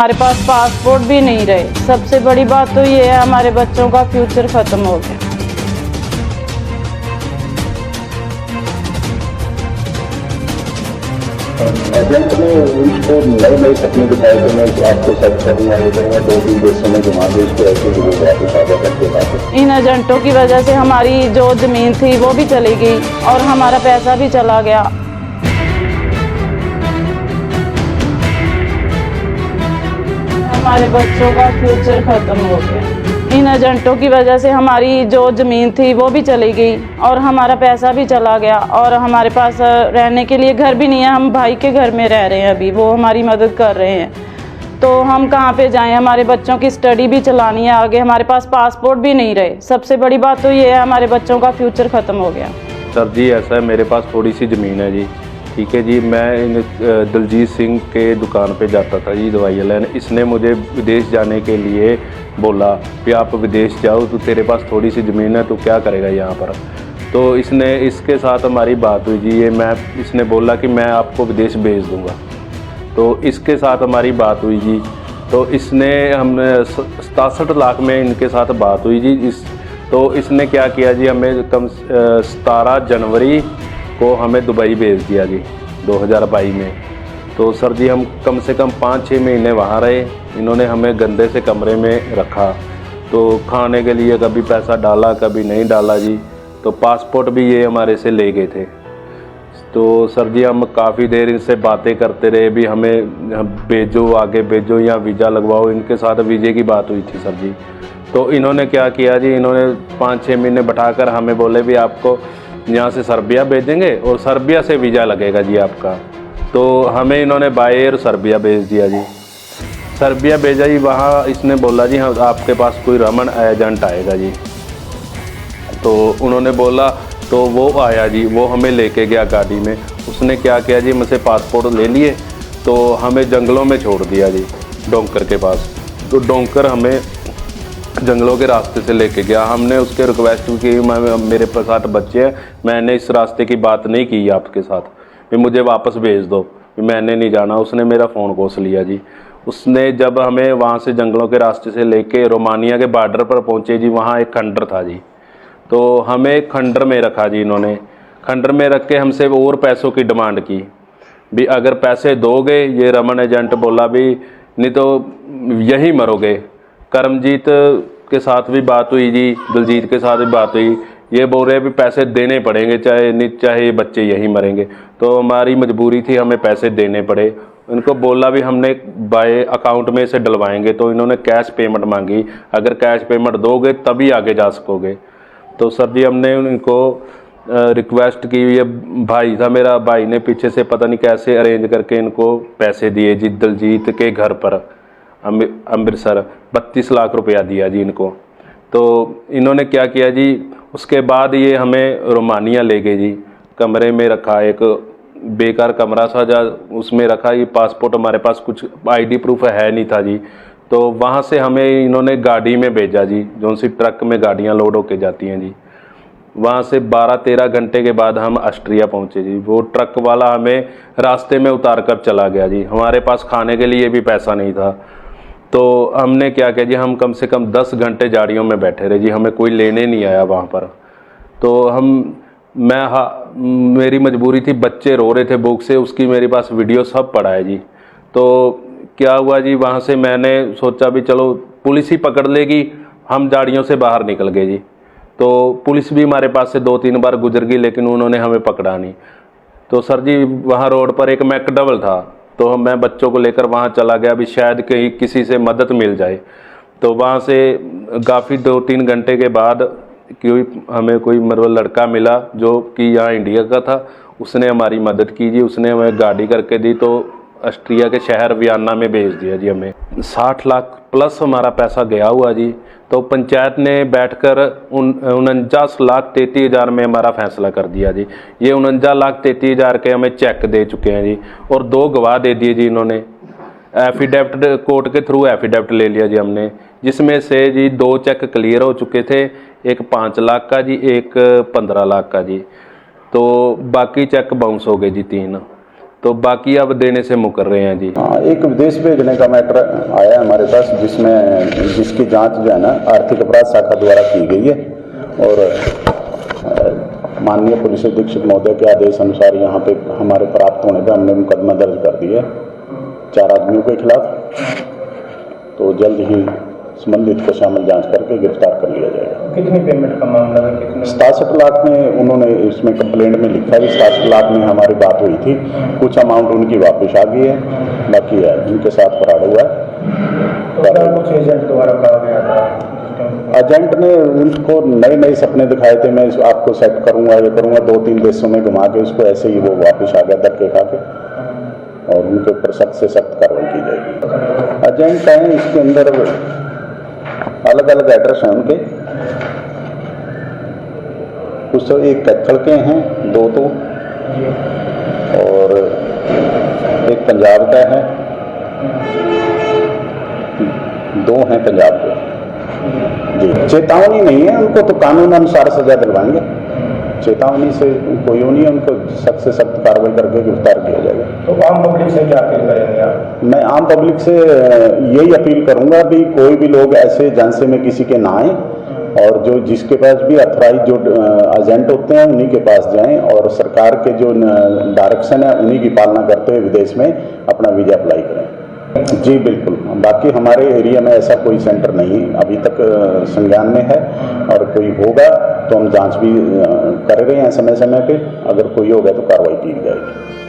हमारे पास पासपोर्ट भी नहीं रहे। सबसे बड़ी बात तो ये है, हमारे बच्चों का फ्यूचर खत्म हो गया। एजेंट ने उसको नई तकनीक बताई कि मैं आपको सर्च करना है, 2-3 देशों में घुमा दे, उसको ऐसे ही वापस आ जाकर। इन एजेंटों की वजह से हमारी जो ज़मीन थी वो भी चली गई और हमारा पैसा भी चला गया। हमारे बच्चों का फ्यूचर खत्म हो गया। इन एजेंटों की वजह से हमारी जो ज़मीन थी वो भी चली गई और हमारा पैसा भी चला गया और हमारे पास रहने के लिए घर भी नहीं है। हम भाई के घर में रह रहे हैं अभी, वो हमारी मदद कर रहे हैं, तो हम कहाँ पे जाएं? हमारे बच्चों की स्टडी भी चलानी है आगे, हमारे पास पासपोर्ट भी नहीं रहे। सबसे बड़ी बात तो ये है, हमारे बच्चों का फ्यूचर ख़त्म हो गया। सर जी ऐसा है, मेरे पास थोड़ी सी ज़मीन है जी, ठीक है जी। मैं दलजीत सिंह के दुकान पे जाता था जी दवाइयाँ लेने। इसने मुझे विदेश जाने के लिए बोला कि आप विदेश जाओ, तो तेरे पास थोड़ी सी ज़मीन है, तो क्या करेगा यहाँ पर। तो इसके साथ हमारी बात हुई जी। इसने बोला कि मैं आपको विदेश भेज दूँगा, तो इसके साथ हमारी बात हुई जी। तो हमने 67 लाख में इनके साथ बात हुई जी। तो इसने क्या किया जी, हमें 17 जनवरी को हमें दुबई भेज दिया जी 2022 में। तो सर जी हम कम से कम 5-6 महीने वहाँ रहे। इन्होंने हमें गंदे से कमरे में रखा, तो खाने के लिए कभी पैसा डाला कभी नहीं डाला जी। तो पासपोर्ट भी ये हमारे से ले गए थे। तो सर जी हम काफ़ी देर इनसे बातें करते रहे, भी हमें भेजो, आगे भेजो या वीज़ा लगवाओ। इनके साथ वीज़े की बात हुई थी सर जी। तो इन्होंने क्या किया जी, इन्होंने 5-6 महीने बैठाकर हमें बोले भी आपको यहाँ से सर्बिया भेजेंगे और सर्बिया से वीज़ा लगेगा जी आपका। तो हमें इन्होंने बाय एयर सर्बिया भेज दिया जी। सर्बिया भेजा जी, वहाँ इसने बोला जी हाँ आपके पास कोई रमन एजेंट आएगा जी। तो उन्होंने बोला, तो वो आया जी, वो हमें लेके गया गाड़ी में। उसने क्या किया जी, मुझसे पासपोर्ट ले लिए, तो हमें जंगलों में छोड़ दिया जी, डोंकर के पास। तो डोंकर हमें जंगलों के रास्ते से लेके गया। हमने उसके रिक्वेस्ट की, मेरे साथ बच्चे हैं, मैंने इस रास्ते की बात नहीं की आपके साथ, भी मुझे वापस भेज दो, भी मैंने नहीं जाना। उसने मेरा फ़ोन कोस लिया जी। उसने जब हमें वहाँ से जंगलों के रास्ते से लेके रोमानिया के बॉर्डर पर पहुँचे जी, वहाँ एक खंडर था जी। तो हमें खंडर में रखा जी। इन्होंने खंडर में रख के हमसे और पैसों की डिमांड की, भी अगर पैसे दोगे, ये रमन एजेंट बोला भी नहीं तो यहीं मरोगे। करमजीत के साथ भी बात हुई जी, दलजीत के साथ भी बात हुई। ये बोल रहे भी पैसे देने पड़ेंगे, चाहे नहीं चाहे ये बच्चे यहीं मरेंगे। तो हमारी मजबूरी थी, हमें पैसे देने पड़े। इनको बोला भी हमने बाय अकाउंट में से डलवाएंगे, तो इन्होंने कैश पेमेंट मांगी, अगर कैश पेमेंट दोगे तभी आगे जा सकोगे। तो सर जी हमने उनको रिक्वेस्ट की। ये भाई था मेरा, भाई ने पीछे से पता नहीं कैसे अरेंज करके इनको पैसे दिए जी, दलजीत के घर पर अमृतसर 32 लाख रुपया दिया जी इनको। तो इन्होंने क्या किया जी, उसके बाद ये हमें रोमानिया ले गए जी। कमरे में रखा, एक बेकार कमरा सा जा, उसमें रखा। ये पासपोर्ट हमारे पास कुछ आईडी प्रूफ है नहीं था जी। तो वहाँ से हमें इन्होंने गाड़ी में भेजा जी, जो सी ट्रक में गाड़ियाँ लोड होके जाती हैं जी। वहाँ से 12-13 घंटे के बाद हम ऑस्ट्रिया पहुँचे जी। वो ट्रक वाला हमें रास्ते में उतार कर चला गया जी। हमारे पास खाने के लिए भी पैसा नहीं था। तो हमने क्या किया जी, हम कम से कम 10 घंटे गाड़ियों में बैठे रहे जी, हमें कोई लेने नहीं आया वहाँ पर। तो मेरी मजबूरी थी, बच्चे रो रहे थे भूख से, उसकी मेरे पास वीडियो सब पड़ा है जी। तो क्या हुआ जी, वहाँ से मैंने सोचा भी चलो पुलिस ही पकड़ लेगी, हम गाड़ियों से बाहर निकल गए जी। तो पुलिस भी हमारे पास से 2-3 बार गुजर गई, लेकिन उन्होंने हमें पकड़ा नहीं। तो सर जी वहाँ रोड पर एक मैकडबल था, तो मैं बच्चों को लेकर वहाँ चला गया, भी शायद कहीं किसी से मदद मिल जाए। तो वहाँ से काफ़ी 2-3 घंटे के बाद हमें कोई मतलब लड़का मिला जो कि यहाँ इंडिया का था। उसने हमारी मदद की जी, उसने हमें गाड़ी करके दी, तो ऑस्ट्रिया के शहर वियना में भेज दिया जी हमें। 60 लाख प्लस हमारा पैसा गया हुआ जी। तो पंचायत ने बैठकर 49,33,000 में हमारा फैसला कर दिया जी। ये 49,33,000 के हमें चेक दे चुके हैं जी, और 2 गवाह दे दिए जी इन्होंने। एफिडेविट कोर्ट के थ्रू एफिडेविट ले लिया जी हमने, जिसमें से जी 2 चेक क्लियर हो चुके थे, एक 5 लाख का जी, एक 15 लाख का जी। तो बाकी चेक बाउंस हो गए जी 3। तो बाकी अब देने से मुकर रहे हैं जी। हाँ, एक विदेश भेजने का मैटर आया है हमारे पास, जिसकी जांच जो है ना आर्थिक अपराध शाखा द्वारा की गई है और माननीय पुलिस अधीक्षक महोदय के आदेश अनुसार यहाँ पे हमारे प्राप्त होने पर हमने मुकदमा दर्ज कर दिया 4 आदमियों के खिलाफ। तो जल्द ही संबंधित को शामिल जांच करके गिरफ्तार कर लिया जाएगा। कितनी पेमेंट का मामला है? कितने? 67 लाख में उन्होंने इसमें कंप्लेंट में लिखा है 67 लाख में हमारी बात हुई थी, कुछ अमाउंट उनकी वापस आ गई है, बाकी है उनके साथ फराड हुआ है। तो कुछ एजेंट द्वारा कहा गया था, एजेंट ने उनको नए नए सपने दिखाए थे, मैं आपको सेट करूंगा, ये करूंगा, 2-3 देशों में घुमा के उसको ऐसे ही वो वापस आ गया धक्के खा के, और उनके ऊपर सख्त से सख्त कार्रवाई की जाएगी। एजेंट हैं इसके अंदर अलग अलग एड्रेस हैं उनके, कुछ एक कैथल के हैं 2 तो, और एक पंजाब का है, 2 हैं पंजाब के जी। चेतावनी नहीं है उनको, तो कानून अनुसार सजा दिलवाएंगे, चेतावनी से कोई नहीं है, उनको सख्त से सख्त कार्रवाई करके गिरफ्तार किया जाएगा। तो आम पब्लिक से क्या अपील करेंगे आप? मैं आम पब्लिक से यही अपील करूंगा कि कोई भी लोग ऐसे झांसे में किसी के ना आए, और जो जिसके पास भी अथराइज जो एजेंट होते हैं उन्हीं के पास जाएं, और सरकार के जो डायरेक्शन है उन्हीं की पालना करते हुए विदेश में अपना वीजा अप्लाई करें। जी बिल्कुल, बाकी हमारे एरिया में ऐसा कोई सेंटर नहीं अभी तक संज्ञान में है, और कोई होगा तो हम जांच भी कर रहे हैं समय समय पे, अगर कोई होगा तो कार्रवाई की जाएगी।